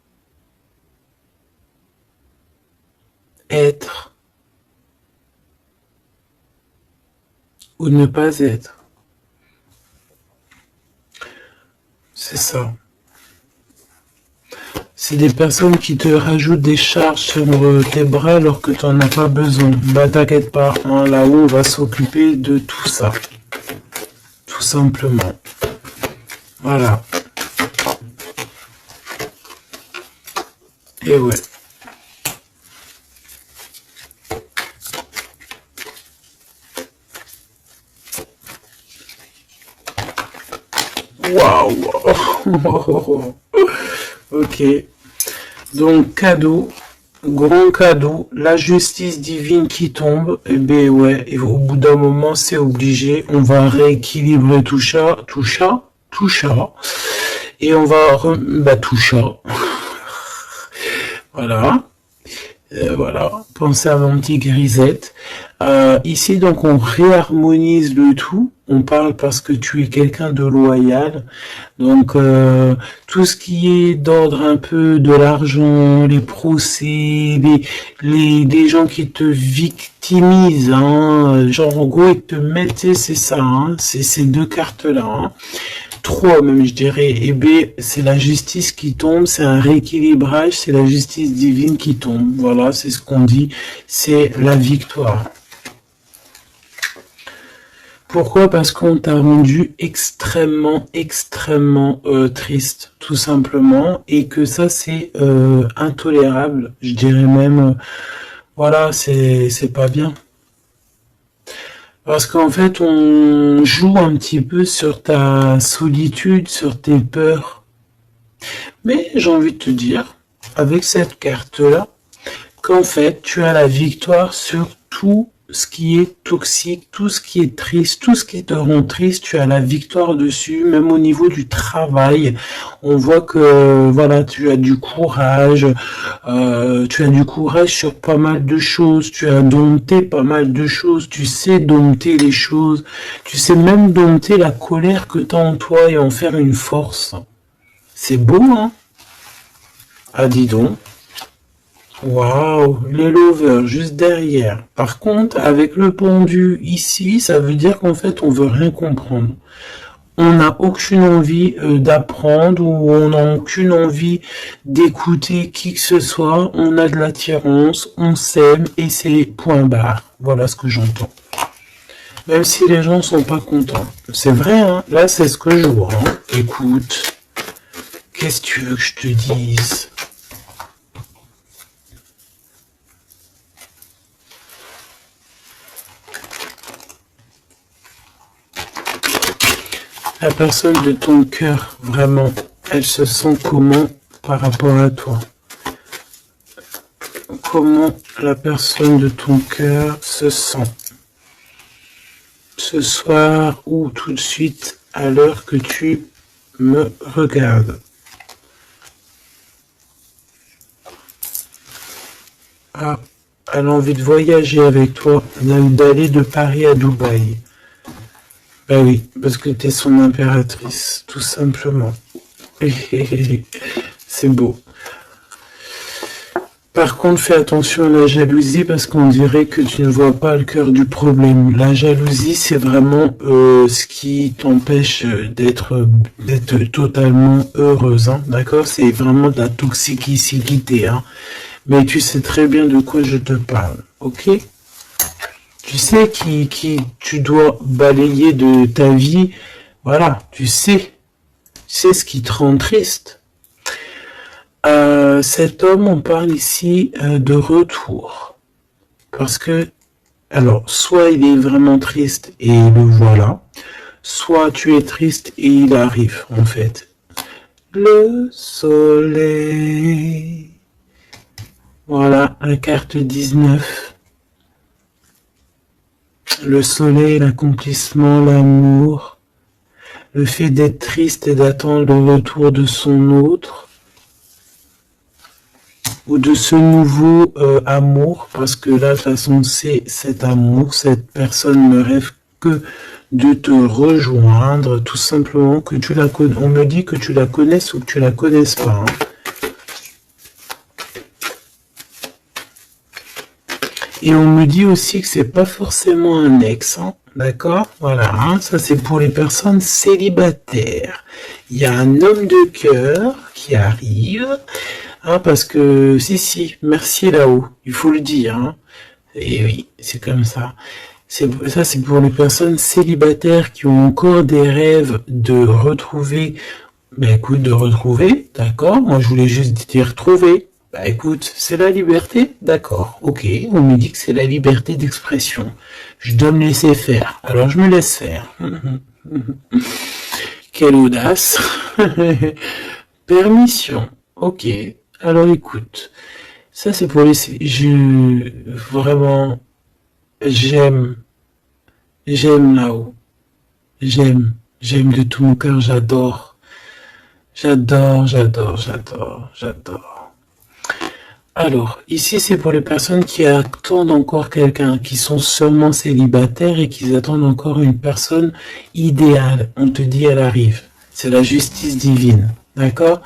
Être ou ne pas être. C'est ça. C'est des personnes qui te rajoutent des charges sur tes bras alors que tu n'en as pas besoin. Bah t'inquiète pas, hein, là-haut on va s'occuper de tout ça. Tout simplement. Voilà. Et ouais. Waouh. Ok. Donc cadeau, grand cadeau, la justice divine qui tombe. Et ben ouais, et au bout d'un moment c'est obligé. On va rééquilibrer tout ça. Et on va tout ça. Voilà. Voilà, pensez à mon petit grisette. Ici, donc, on réharmonise le tout. On parle parce que tu es quelqu'un de loyal. Donc, tout ce qui est d'ordre un peu de l'argent, les procès, les gens qui te victimisent, hein, genre, en gros, ils te mettent, c'est ça, hein, c'est ces deux cartes-là, hein. Trois même je dirais, et B c'est la justice qui tombe, c'est un rééquilibrage, c'est la justice divine qui tombe, voilà, c'est ce qu'on dit, c'est la victoire. Pourquoi? Parce qu'on t'a rendu extrêmement triste, tout simplement, et que ça c'est intolérable, je dirais même, voilà, c'est pas bien. Parce qu'en fait, on joue un petit peu sur ta solitude, sur tes peurs. Mais j'ai envie de te dire, avec cette carte-là, qu'en fait, tu as la victoire sur tout ce qui est toxique, tout ce qui est triste, tout ce qui te rend triste, tu as la victoire dessus, même au niveau du travail. On voit que, voilà, tu as du courage sur pas mal de choses, tu as dompté pas mal de choses, tu sais dompter les choses, tu sais même dompter la colère que tu as en toi et en faire une force. C'est beau, hein? Ah, dis donc. Waouh, les lovers juste derrière. Par contre, avec le pendu ici, ça veut dire qu'en fait, on veut rien comprendre. On n'a aucune envie d'apprendre ou on n'a aucune envie d'écouter qui que ce soit. On a de l'attirance, on s'aime et c'est point barre. Voilà ce que j'entends. Même si les gens sont pas contents. C'est vrai, hein. Là, c'est ce que je vois. Hein. Écoute, qu'est-ce que tu veux que je te dise? La personne de ton cœur, vraiment, elle se sent comment par rapport à toi? Comment la personne de ton cœur se sent? Ce soir ou tout de suite à l'heure que tu me regardes. Ah, elle a envie de voyager avec toi, d'aller de Paris à Dubaï. Ben oui, parce que tu es son impératrice, tout simplement. C'est beau. Par contre, fais attention à la jalousie parce qu'on dirait que tu ne vois pas le cœur du problème. La jalousie, c'est vraiment ce qui t'empêche d'être totalement heureuse, hein, d'accord? C'est vraiment de la toxicité, hein. Mais tu sais très bien de quoi je te parle, ok? Tu sais qui tu dois balayer de ta vie, voilà, tu sais ce qui te rend triste. Cet homme, on parle ici de retour. Parce que, alors, soit il est vraiment triste et le voilà, soit tu es triste et il arrive, en fait. Le soleil. Voilà, la carte 19. Le soleil, l'accomplissement, l'amour, le fait d'être triste et d'attendre le retour de son autre, ou de ce nouveau amour, parce que là, de toute façon, c'est cet amour, cette personne ne rêve que de te rejoindre, tout simplement, que tu la connais. On me dit que tu la connaisses ou que tu la connaisses pas. Hein. Et on me dit aussi que c'est pas forcément un ex, hein, d'accord? Voilà, hein, ça c'est pour les personnes célibataires. Il y a un homme de cœur qui arrive, hein, parce que si, merci là-haut, il faut le dire, hein. Et oui, c'est comme ça. Ça c'est pour les personnes célibataires qui ont encore des rêves de retrouver, d'accord? Moi je voulais juste dire retrouver. Bah écoute, c'est la liberté, d'accord, ok, on me dit que c'est la liberté d'expression. Je dois me laisser faire, alors je me laisse faire. Quelle audace. Permission, ok. Alors écoute, ça c'est pour les... Vraiment, j'aime là-haut. J'aime de tout mon cœur, j'adore. Alors, ici, c'est pour les personnes qui attendent encore quelqu'un, qui sont seulement célibataires et qui attendent encore une personne idéale. On te dit, elle arrive. C'est la justice divine. D'accord?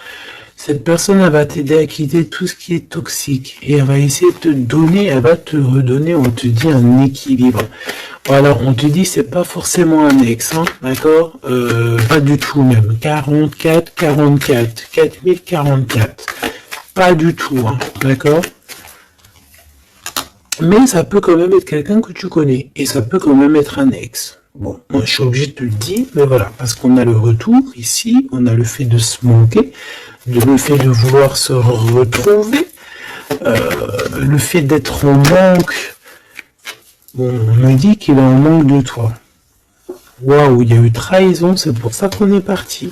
Cette personne, elle va t'aider à quitter tout ce qui est toxique. Et elle va essayer de te donner, elle va te redonner, on te dit, un équilibre. Voilà, on te dit, c'est pas forcément un ex, hein, d'accord? Pas du tout même. 44, 4044. Pas du tout, hein, d'accord? Mais ça peut quand même être quelqu'un que tu connais. Et ça peut quand même être un ex. Bon, moi je suis obligé de te le dire, mais voilà. Parce qu'on a le retour ici, on a le fait de se manquer, le fait de vouloir se retrouver, le fait d'être en manque. Bon, on me dit qu'il est en manque de toi. Waouh, il y a eu trahison, c'est pour ça qu'on est parti.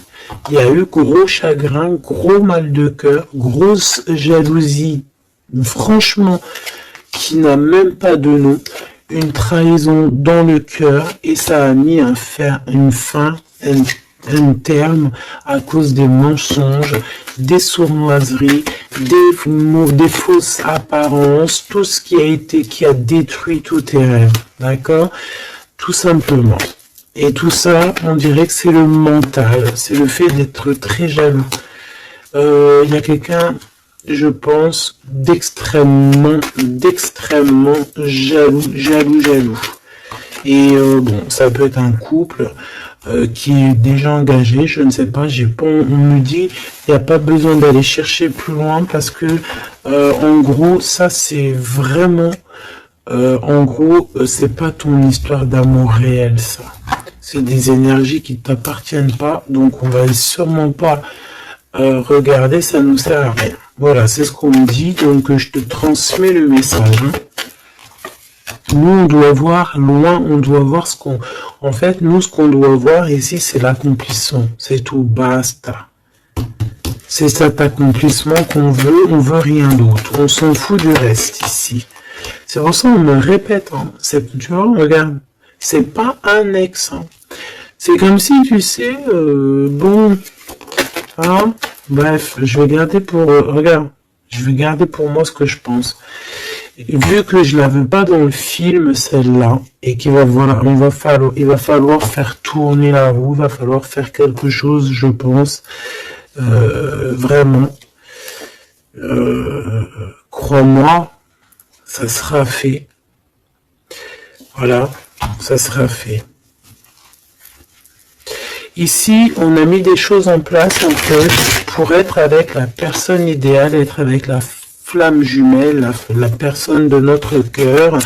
Il y a eu gros chagrin, gros mal de cœur, grosse jalousie, franchement, qui n'a même pas de nom, une trahison dans le cœur, et ça a mis un terme à cause des mensonges, des sournoiseries, des fausses apparences, tout ce qui a détruit tous tes rêves, d'accord? Tout simplement. Et tout ça, on dirait que c'est le mental, c'est le fait d'être très jaloux. Il y a quelqu'un, je pense, d'extrêmement jaloux. Et bon, ça peut être un couple qui est déjà engagé, je ne sais pas, on me dit, il n'y a pas besoin d'aller chercher plus loin parce que, en gros, ça c'est vraiment, c'est pas ton histoire d'amour réel, ça. C'est des énergies qui ne t'appartiennent pas, donc on va sûrement pas regarder, ça nous sert à rien. Voilà, c'est ce qu'on me dit, donc je te transmets le message. Hein. Nous, on doit voir loin, on doit voir ce qu'on... En fait, nous, ce qu'on doit voir ici, c'est l'accomplissement. C'est tout, basta. C'est cet accomplissement qu'on veut, on veut rien d'autre. On s'en fout du reste ici. C'est pour ça qu'on me répète, hein. Tu vois, regarde. C'est pas un ex. Hein. C'est comme si, tu sais, bon, hein, bref, je vais garder pour, regarde, je vais garder pour moi ce que je pense. Vu que je la veux pas dans le film, celle-là, et qu'il va, voilà, il va falloir faire tourner la roue, il va falloir faire quelque chose, je pense, vraiment, crois-moi, ça sera fait. Voilà. Ça sera fait. Ici, on a mis des choses en place, en fait, pour être avec la personne idéale, être avec la flamme jumelle, la personne de notre cœur,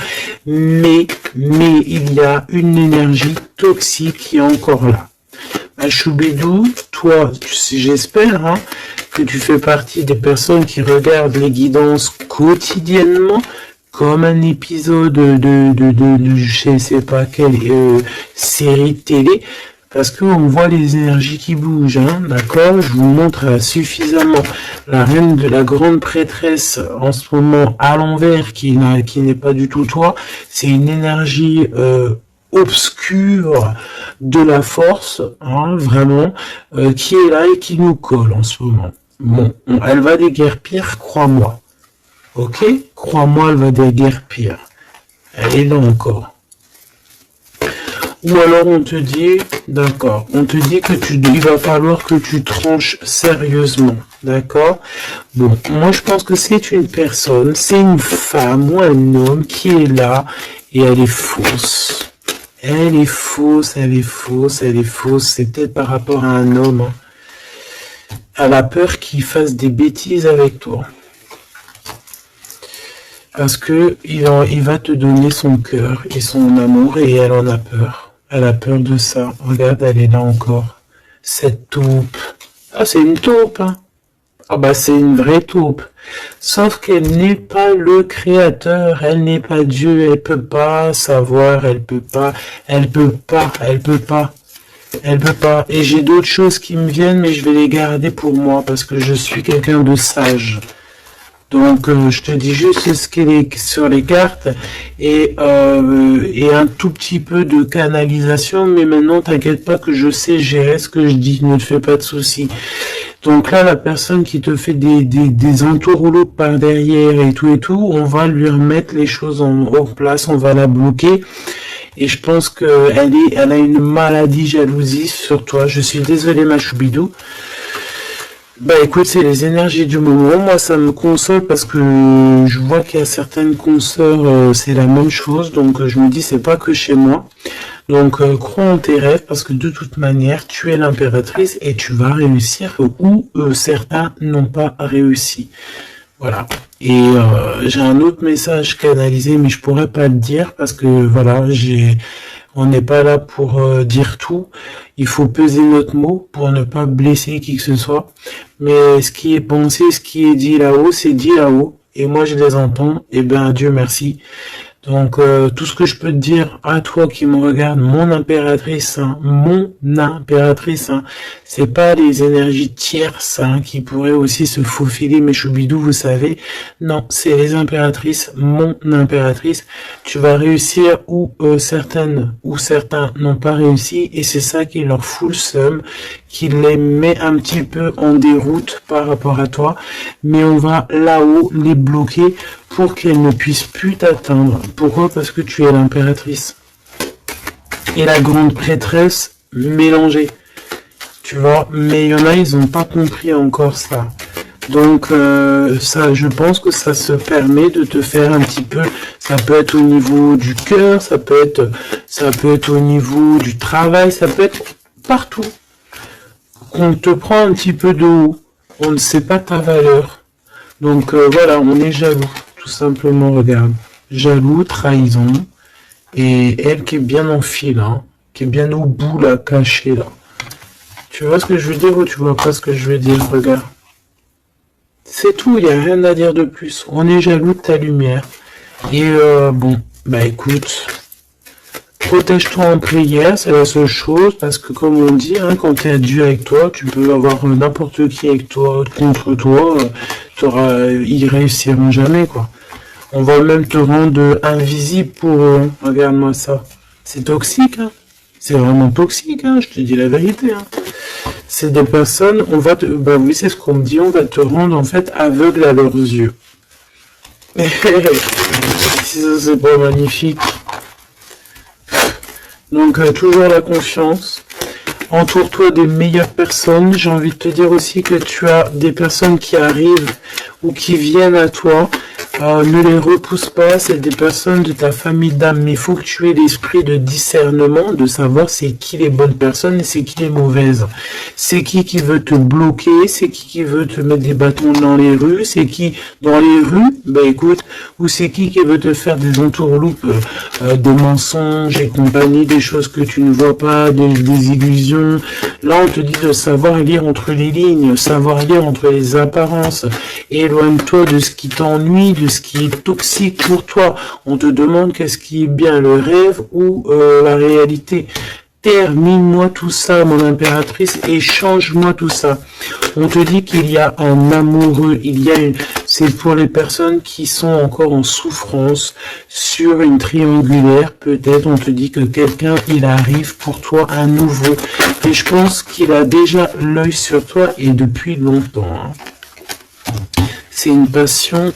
mais il y a une énergie toxique qui est encore là. Choubidou, toi, j'espère, hein, que tu fais partie des personnes qui regardent les guidances quotidiennement, comme un épisode de je sais pas quelle série télé, parce que on voit les énergies qui bougent, hein, d'accord? Je vous montre suffisamment la reine de la grande prêtresse en ce moment à l'envers, qui n'est pas du tout toi. C'est une énergie obscure de la force, hein, vraiment, qui est là et qui nous colle en ce moment. Bon, elle va déguerpir, crois-moi. Ok? Crois-moi, elle va déguerpir. Elle est là encore. Ou alors on te dit, d'accord, on te dit que il va falloir que tu tranches sérieusement, d'accord? Bon, moi je pense que c'est une personne, c'est une femme ou un homme qui est là et elle est fausse. Elle est fausse, elle est fausse, elle est fausse. C'est peut-être par rapport à un homme. Hein. Elle a peur qu'il fasse des bêtises avec toi. Parce que il va te donner son cœur et son amour et elle en a peur. Elle a peur de ça. Regarde, elle est là encore. Cette taupe. Ah, c'est une taupe, hein. Ah bah c'est une vraie taupe. Sauf qu'elle n'est pas le créateur, elle n'est pas Dieu, elle peut pas savoir, elle peut pas. Et j'ai d'autres choses qui me viennent, mais je vais les garder pour moi parce que je suis quelqu'un de sage. Donc je te dis juste ce qu'il est sur les cartes et un tout petit peu de canalisation, mais maintenant t'inquiète pas que je sais gérer ce que je dis, ne te fais pas de soucis. Donc là la personne qui te fait des entourloupes par derrière et tout, on va lui remettre les choses en place, on va la bloquer. Et je pense que elle a une maladie jalousie sur toi. Je suis désolé ma choubidou. Bah écoute, c'est les énergies du moment. Moi, ça me console parce que je vois qu'il y a certaines consoeurs, c'est la même chose. Donc je me dis, c'est pas que chez moi. Donc crois en tes rêves parce que de toute manière, tu es l'impératrice et tu vas réussir où certains n'ont pas réussi. Voilà. Et j'ai un autre message canalisé, mais je pourrais pas le dire parce que voilà, on n'est pas là pour dire tout. Il faut peser notre mot pour ne pas blesser qui que ce soit. Mais ce qui est pensé, ce qui est dit là-haut, c'est dit là-haut. Et moi, je les entends. Et ben, Dieu merci. Donc, tout ce que je peux te dire à toi qui me regarde, mon impératrice, hein, c'est pas les énergies tierces hein, qui pourraient aussi se faufiler, mes choubidous, vous savez. Non, c'est les impératrices, mon impératrice. Tu vas réussir où certains n'ont pas réussi, et c'est ça qui leur fout le seum, qui les met un petit peu en déroute par rapport à toi. Mais on va là-haut les bloquer pour qu'elles ne puissent plus t'atteindre. Pourquoi? Parce que tu es l'impératrice. Et la grande prêtresse mélangée. Tu vois, mais il y en a, ils n'ont pas compris encore ça. Donc, ça, je pense que ça se permet de te faire un petit peu, ça peut être au niveau du cœur, ça peut être au niveau du travail, ça peut être partout. On te prend un petit peu de haut. On ne sait pas ta valeur. Donc, voilà, on est jaloux. Tout simplement, regarde. Jaloux, trahison. Et elle qui est bien en fil, hein, qui est bien au bout, là, cachée, là. Tu vois ce que je veux dire ou tu vois pas ce que je veux dire? Regarde. C'est tout, il n'y a rien à dire de plus. On est jaloux de ta lumière. Et bon, bah écoute, protège-toi en prière, c'est la seule chose, parce que comme on dit, hein, quand tu es Dieu avec toi, tu peux avoir n'importe qui avec toi, contre toi, ils réussiront jamais, quoi. On va même te rendre invisible pour eux. Regarde-moi ça. C'est toxique, hein. C'est vraiment toxique, hein, je te dis la vérité, hein. C'est des personnes, bah oui, c'est ce qu'on me dit, on va te rendre en fait aveugle à leurs yeux. Si ça c'est pas magnifique. Donc toujours la confiance. Entoure-toi des meilleures personnes. J'ai envie de te dire aussi que tu as des personnes qui arrivent ou qui viennent à toi. Ne les repousse pas, c'est des personnes de ta famille d'âme, mais il faut que tu aies l'esprit de discernement, de savoir c'est qui les bonnes personnes et c'est qui les mauvaises. C'est qui veut te bloquer, c'est qui veut te mettre des bâtons dans les rues, c'est qui dans les rues, bah écoute, ou c'est qui veut te faire des entourloupes, des mensonges et compagnie, des choses que tu ne vois pas, des illusions. Là on te dit de savoir lire entre les lignes, savoir lire entre les apparences, éloigne-toi de ce qui t'ennuie, de ce qui est toxique pour toi. On te demande qu'est-ce qui est bien, le rêve ou la réalité. termine-moi tout ça, mon impératrice, et change-moi tout ça. On te dit qu'il y a un amoureux, c'est pour les personnes qui sont encore en souffrance sur une triangulaire, peut-être on te dit que quelqu'un, il arrive pour toi à nouveau. Et je pense qu'il a déjà l'œil sur toi et depuis longtemps. Hein. C'est une passion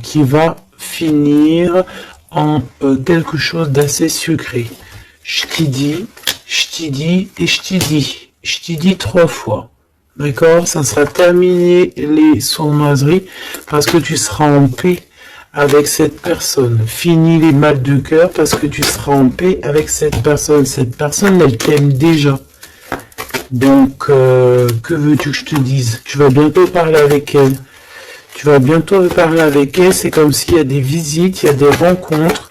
qui va finir en quelque chose d'assez sucré. Je t'y dis et je t'y dis. Je t'y dis 3 fois. D'accord? Ça sera terminé les sournoiseries parce que tu seras en paix avec cette personne. Fini les mal de cœur parce que tu seras en paix avec cette personne. Cette personne, elle t'aime déjà. Donc, que veux-tu que je te dise? Tu vas bientôt parler avec elle. Tu vas bientôt parler avec elle. C'est comme s'il y a des visites, il y a des rencontres.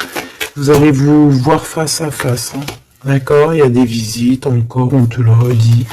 Vous allez vous voir face à face. Hein. D'accord? Il y a des visites encore, on te le redit.